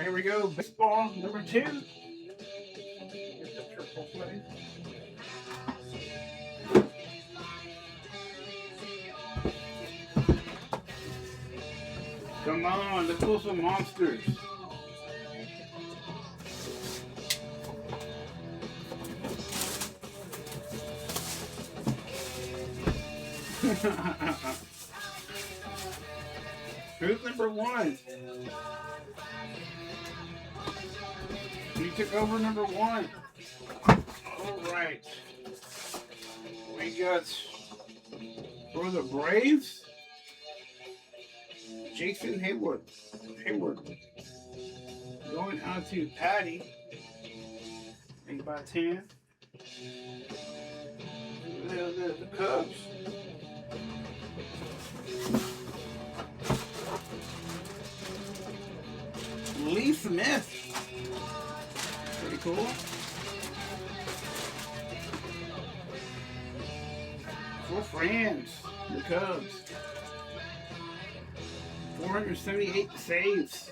here we go. Baseball number 2. Get the triple play. Come on, let's pull some monsters. Who's number 1? You took over number 1. Alright. We got for the Braves, Jason Hayward. Going out to Patty. 8x10. The Cubs. Lee Smith. Pretty cool. For France, the Cubs. 478 saves.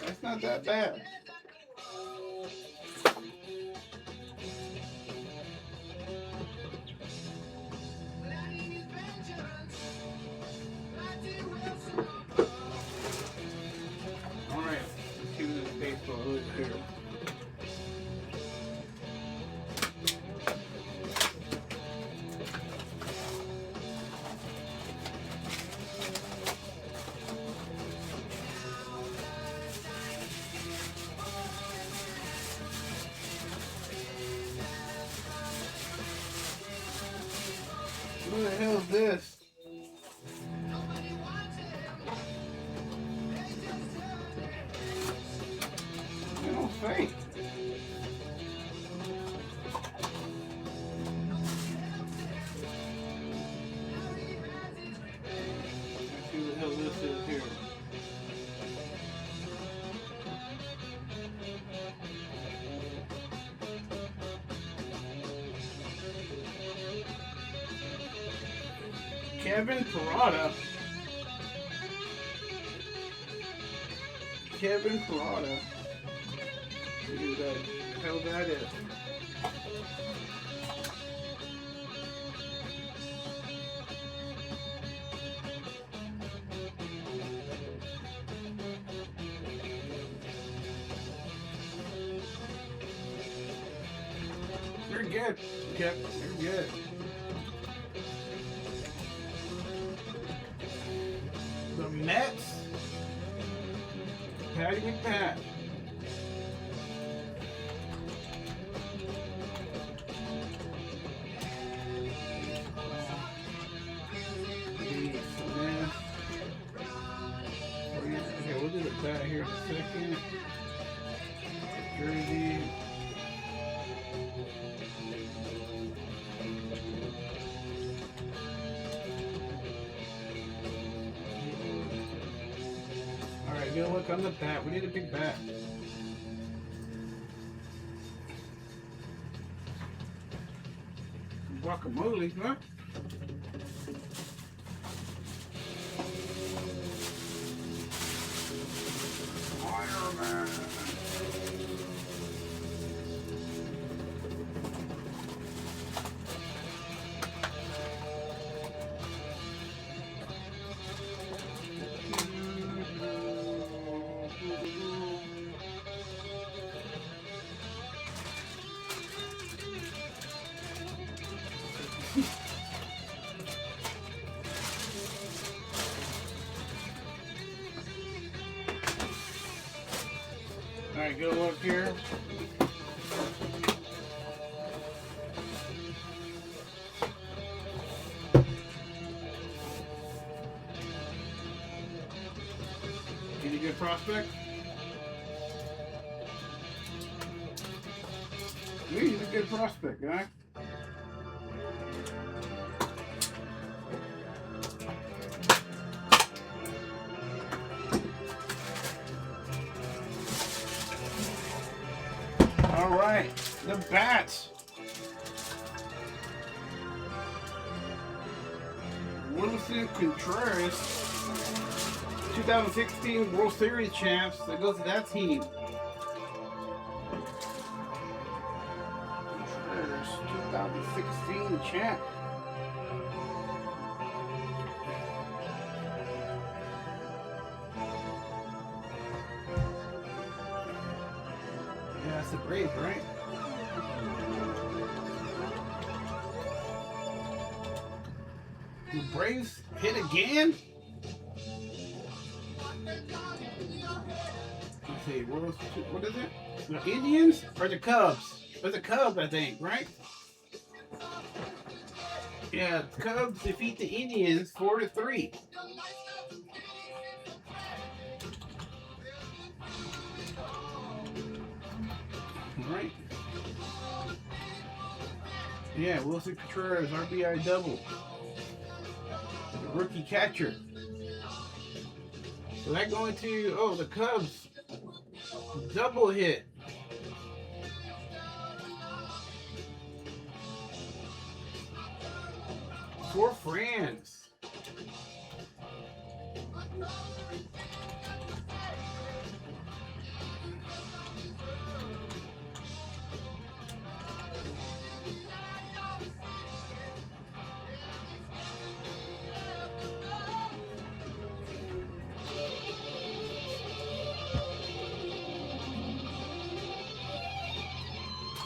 That's not that bad. Alright, let's see what this baseball is here. What the hell is this? They don't fake. Let's see what the hell this is here. Kevin Parada. Who the hell that is? You're good. Yep, you're good. The Mets, Patty McPat. Okay, we'll do the bat here in a second. Jersey. Alright, good look on the bat. We need a big bat. Guacamole, huh? Fireman. Alright, good look here. Any good prospect? He's a good prospect, guy. All right, the bats. Wilson Contreras, 2016 World Series champs. That goes to that team. Contreras, 2016 champ. Yeah, that's the Braves, right? The Braves hit again? Let's see, what is it? The Indians or the Cubs? Or the Cubs, I think, right? Yeah, the Cubs defeat the Indians 4-3. Right? Yeah, Wilson Contreras, RBI double. The rookie catcher. So that going to, the Cubs double hit. For France.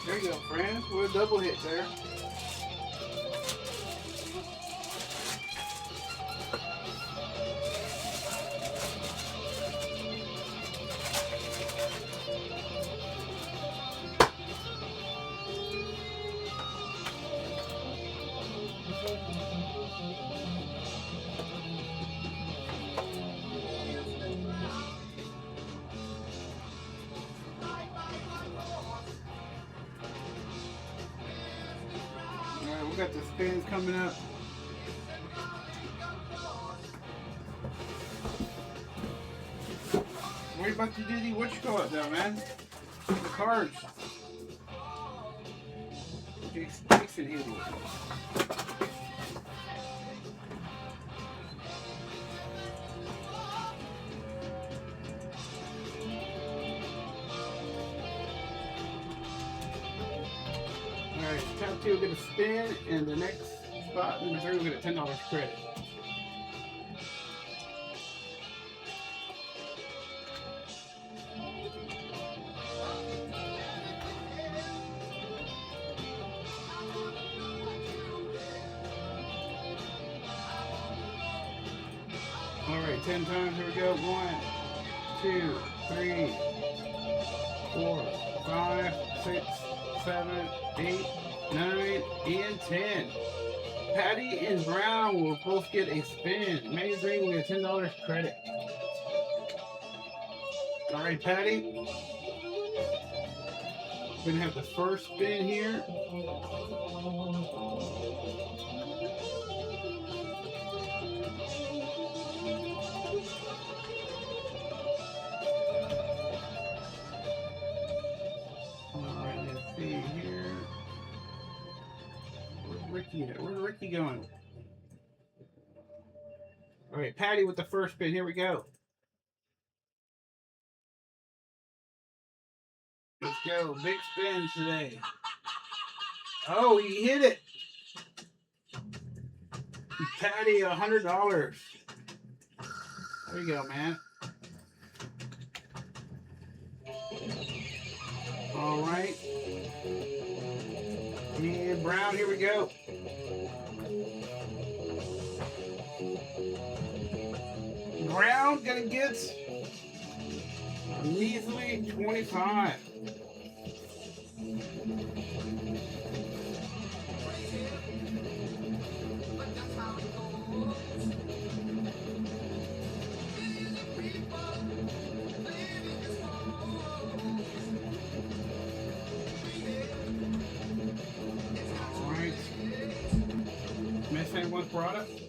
There you go, friends. What a double hit there. We got the spins coming up. What are you about to do? What you call it though, man? The cards. Jason here. Alright, top two will get a spin, and the next spot, number 3, will get a $10 credit. Alright, 10 times, here we go. 1, 2, 3, 4, 5, 6, 7, 8, 9, and 10. Patty and Brown will both get a spin. May Green will get a $10 credit. Alright, Patty. We're going to have the first spin here. Where's Ricky going? All right, Patty with the first spin. Here we go. Let's go. Big spin today. Oh, he hit it. Patty, $100. There you go, man. All right. And Brown, here we go. Brown gonna get a measly 25. All right. Miss anyone's product?